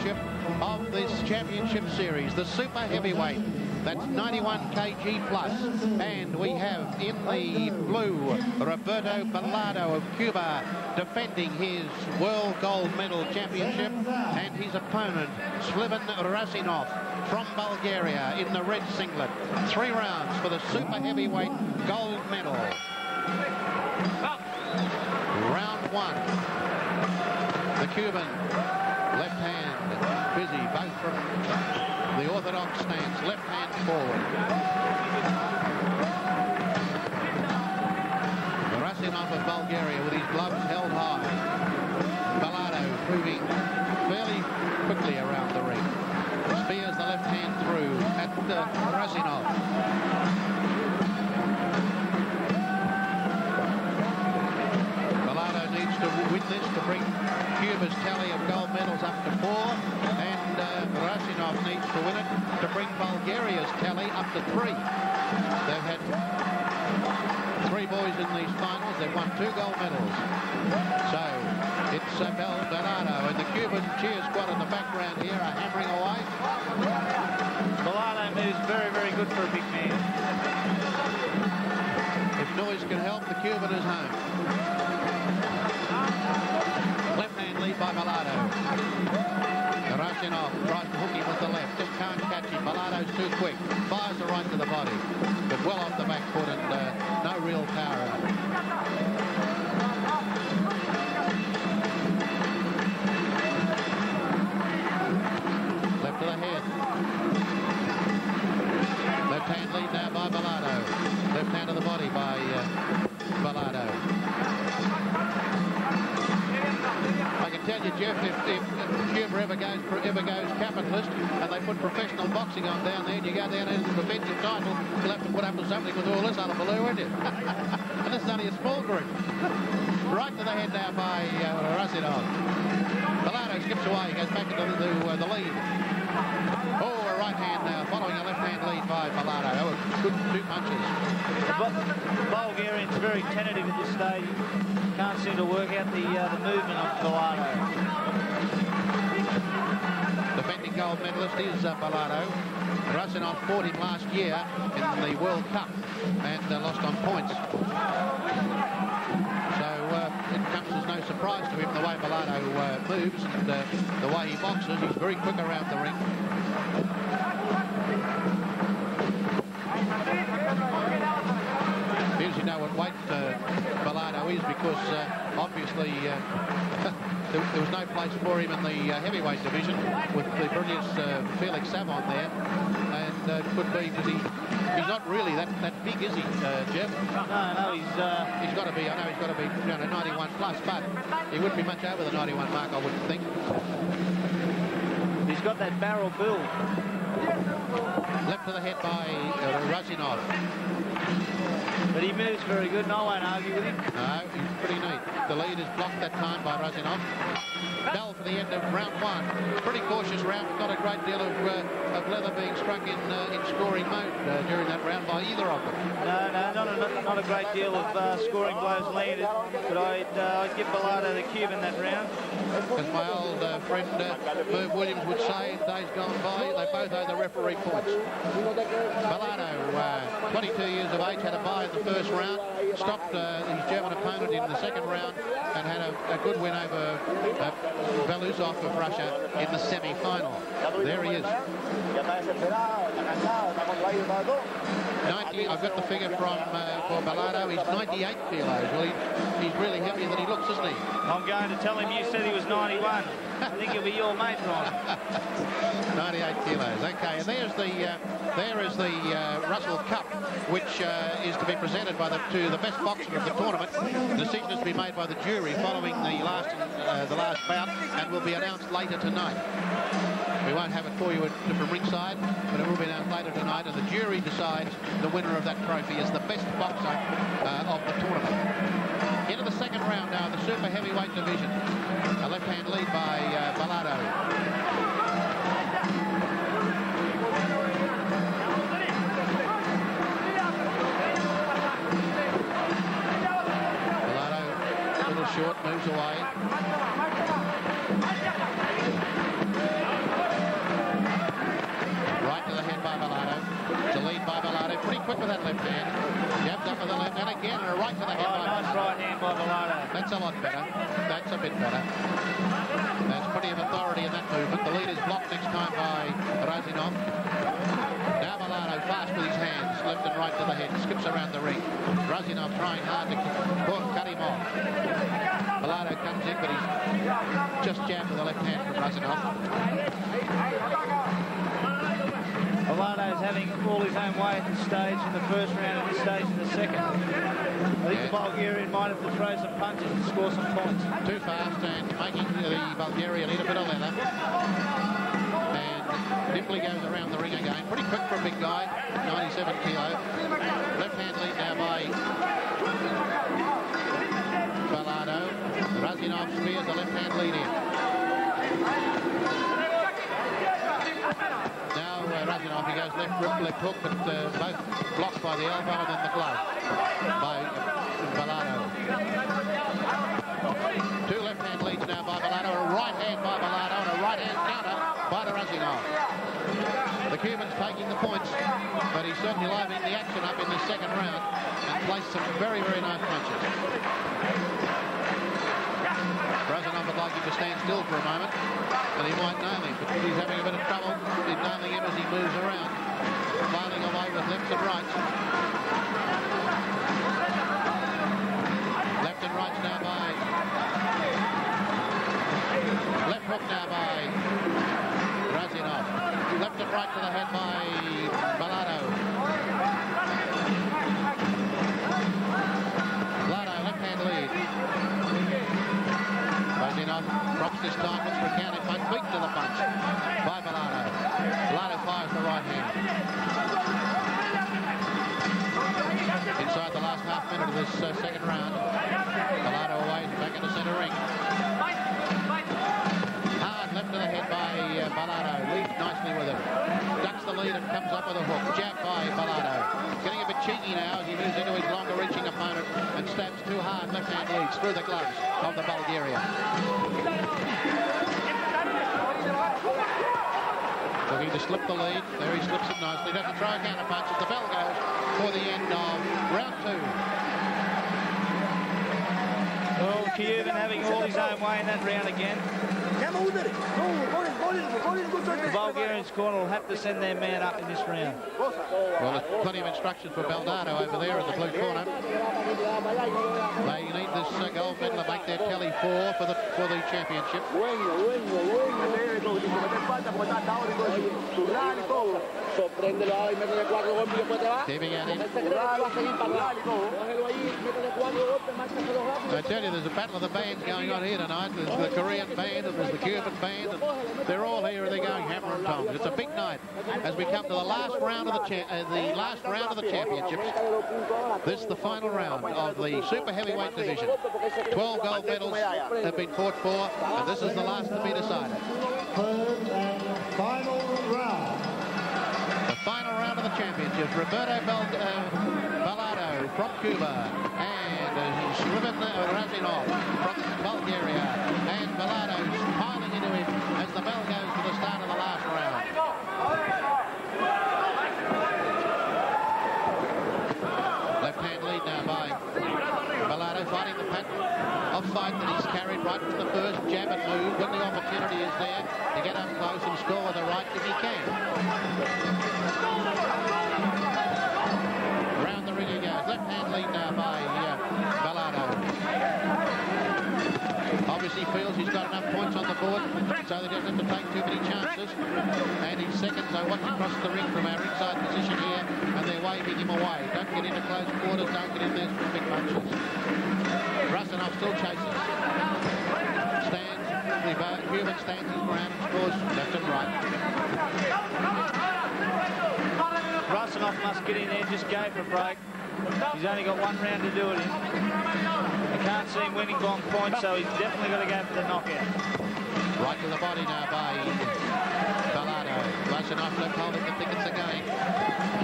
championship of this championship series, the super heavyweight. That's 91 kg plus. And we have in the blue, Roberto Balado of Cuba, defending his world gold medal championship. And his opponent, Svilen Russinoff from Bulgaria, in the red singlet. 3 rounds for the super heavyweight gold medal. Round 1. The Cuban, left hand, busy, both from the orthodox stance, left hand forward. Russinoff of Bulgaria with his gloves held high. Balado moving fairly quickly around the ring. Spears the left hand through at Russinoff. Balado needs to win this to bring Cuba's tally of gold medals up to 4, and Russinoff needs to win it to bring Bulgaria's tally up to 3. They've had 3 boys in these finals. They've won 2 gold medals. So it's Balado, and the Cuban cheer squad in the background here are hammering away. Balado moves very, very good for a big man. If noise can help, the Cuban is home. Left hand lead by Balado. Russinoff tries to hook him with the left, just can't catch him. Balado's too quick, fires the right to the body, but well off the back foot and no real power in it. Left to the head. Left hand lead now by Balado. Left hand to the body by Balado. I can tell you, Jeff, if Cuba ever goes capitalist and they put professional boxing on down there and you go down into the defensive title, you'll have to put up with something with all this other baloo, won't you? And this is only a small group. Right to the head now by Russinoff. Balado skips away, goes back into the lead. Oh, a right hand now, following a left hand lead by Balado. Oh, good 2 punches. The Bulgarian's very tentative at this stage. Can't seem to work out the movement of Balado. Defending gold medalist is Balado. Russinoff fought him last year in the World Cup and lost on points. So it comes as no surprise to him the way Balado moves and the way he boxes. He's very quick around the ring. Here's, you know what weight Balado is, because obviously there was no place for him in the heavyweight division with the brilliant Felix Savon there, and it could be that he's not really that big, is he, Jeff? No, he's got to be. I know he's got to be 91 plus, but he wouldn't be much over the 91 mark, I wouldn't think. He's got that barrel build. Left to the head by Russinoff. But he moves very good, and I won't argue with him. No, he's pretty neat. The lead is blocked that time by Russinoff. Bell for the end of round 1. Pretty cautious round, not a great deal of leather being struck in scoring mode during that round by either of them. No, not a great deal of scoring blows landed, but I'd give Balado the Cuban that round. As my old friend Merv Williams would say in days gone by, they both owe the referee points. Balado, 22 years of age, had a bye in the first round, stopped his German opponent in the second round, and had a good win over Belousov of Russia in the semi-final. There he is. 90, I've got the figure from for Balado. He's 98 kilos. Well, he's really heavier than he looks, isn't he? I'm going to tell him you said he was 91. I think he'll be your mate, Ron. 98 kilos. Okay, and there is the Russell Cup, which is to be presented by to the best boxer of the tournament. The decision is to be made by the jury following the last bout, and will be announced later tonight. We won't have it for you from ringside, but it will be announced later tonight, and the jury decides the winner of that trophy is the best boxer of the tournament. Into the second round now, the super heavyweight division. A left-hand lead by Balado. Balado, a little short, moves away. went with that left hand. Jabbed up with the left hand again, and a right to the head. Nice right hand by Balado. That's a lot better. That's a bit better. There's plenty of authority in that movement. The lead is blocked next time by Russinoff. Now Balado fast with his hands, left and right to the head, skips around the ring. Russinoff trying hard to cut him off. Balado comes in, but he's just jabbed with the left hand from Russinoff. Balado's having all his own way at this stage in the first round and this stage in the second. I think the Bulgarian might have to throw some punches and score some points. Too fast and making the Bulgarian eat a bit of leather. And Dimbley goes around the ring again. Pretty quick for a big guy, 97 kilo. Left hand lead now by Balado. Russinoff spears the left hand lead in. Now Russinoff, he goes left hook, but both blocked by the elbow and then the glove by Balado. Two left hand leads now by Balado, a right hand by Balado and a right hand counter by the Russinoff. The Cuban's taking the points, but he's certainly livening the action up in the second round and placed some very, very nice punches. Russinoff would like him to stand still for a moment, and he might nail him, but he's having a bit of trouble in nailing him as he moves around, flailing away with lefts and rights. Left and rights now by... Left hook now by Russinoff. Left and right to the head by Balado. Balado, left hand lead. Russinoff drops this time, looks for a counting punch, beat to the punch by Balado. Balado fires the right hand. Inside the last half minute of this second round. Balado away, back in the centre ring. Hard left to the head by Balado, leads nicely with it. Ducks the lead and comes up with a hook. Jab by Balado. Getting a bit cheeky now as he moves into his longer reaching opponent and stabs two hard left hand leads through the gloves of the Bulgarian. Looking to slip the lead. There he slips it nicely. Doesn't throw a counter punch as the bell goes for the end of round two. Well, Cuban having all his own way in that round again. The Bulgarians' corner will have to send their man up in this round. Well, there's plenty of instructions for Balado over there in the blue corner. They need this gold medal to make their tally four for the championship. Keeping at him. I tell you, there's a battle of the bands going on here tonight. There's the Korean band and there's the Cuban band. And they're all here and they're going hammer and tongs. It's a big night as we come to the last round of the championships. This is the final round of the super heavyweight division. 12 gold medals have been fought for, and this is the last to be decided. Third and final round. The final round of the championships. Roberto Balado from Cuba and Svilen Russinoff from Bulgaria, and Balado's piling into him as the bell goes to the start of the last round. Left hand lead now by Balado, fighting the pattern of fight that he's carried right from the first jab and move when the opportunity is there to get up close and score with the right if he can. Round the ring he goes. Left hand lead now by Balado. Obviously feels he's got enough points on the board so that he doesn't have to take too many chances. And his seconds are watching across the ring from our inside position here, and they're waving him away. Don't get into close quarters, don't get in there for big punches. Russinoff still chases. Stands, the Cuban stands his ground and scores left and right. Russinoff must get in there and just go for a break. He's only got one round to do it in. I can't see him winning long points, so he's definitely got to go for the knockout. Right to the body now by Balado. Russinoff left holding the tickets again.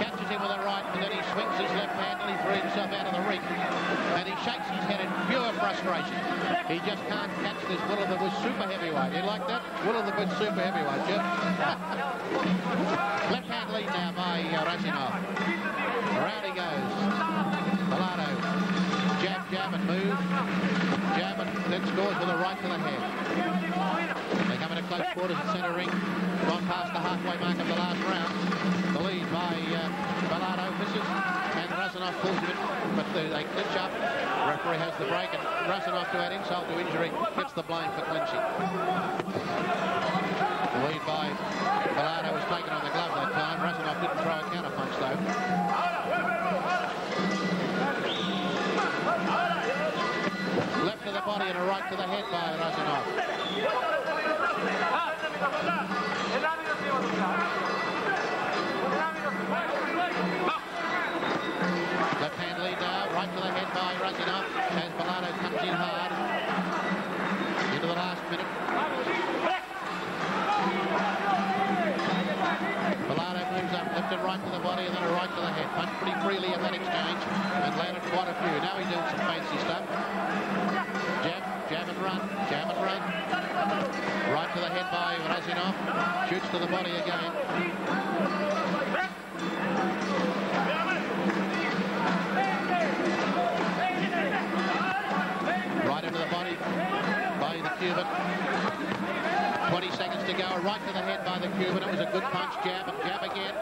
Catches him with a right, and then he swings his left hand and he throws threw himself out of the ring, and he shakes his head in pure frustration. He just can't catch this Will of the Bush super heavyweight. You like that? Will of the Bush super heavyweight, Jim? Left hand lead now by Russinoff. Around he goes. Balado. Jab, jab and move. Jab and then scores with a right to the head. They come into close quarters at centre ring. Gone past the halfway mark of the last round. The lead by Balado misses, and Russinoff pulls him in, but they clinch up. The referee has the break, and Russinoff, to add insult to injury, gets the blame for clinching. The lead by Balado was taken on the glove that time. Russinoff didn't throw a counter punch though. Left to the body and a right to the head by Russinoff. Left hand lead now, right to the head by Russinoff as Balado comes in hard into the last minute. Balado moves up, left and right to the body and then a right to the head. Punched pretty freely in that exchange and landed quite a few. Now he's doing some fancy stuff. Jab, jab and run, jab and run. Right to the head by Russinoff. Shoots to the body again. Right into the body by the Cuban. 20 seconds to go. Right to the head by the Cuban. It was a good punch. Jab and jab again.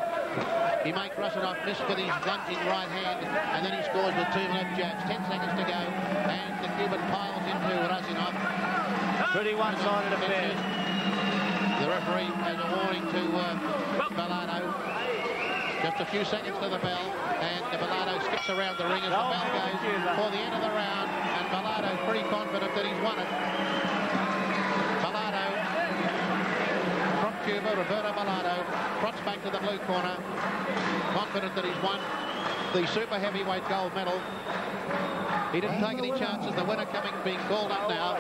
He makes Russinoff miss with his lunging right hand, and then he scores with 2 left jabs. 10 seconds to go, and the Cuban piles into Russinoff. Pretty one-sided affair. The referee has a warning to Balado. Just a few seconds to the bell, and Balado skips around the ring as the bell goes for the end of the round, and Balado's pretty confident that he's won it. Balado from Cuba, Roberto Balado, trots back to the blue corner, confident that he's won the super heavyweight gold medal. He didn't take any chances. The winner coming, being called up now.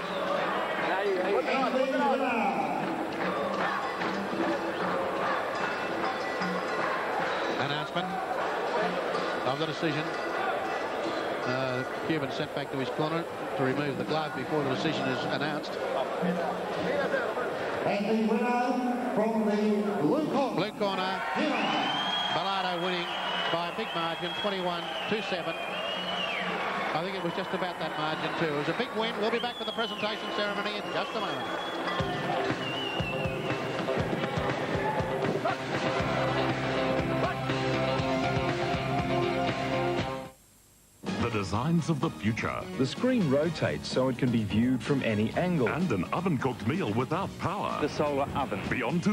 Announcement of the decision. Cuban sent back to his corner to remove the glove before the decision is announced. And the winner from the blue corner, Balado winning by a big margin, 21-7. I think it was just about that margin too. It was a big win. We'll be back for the presentation ceremony in just a moment. The designs of the future. The screen rotates so it can be viewed from any angle. And an oven-cooked meal without power. The solar oven. Beyond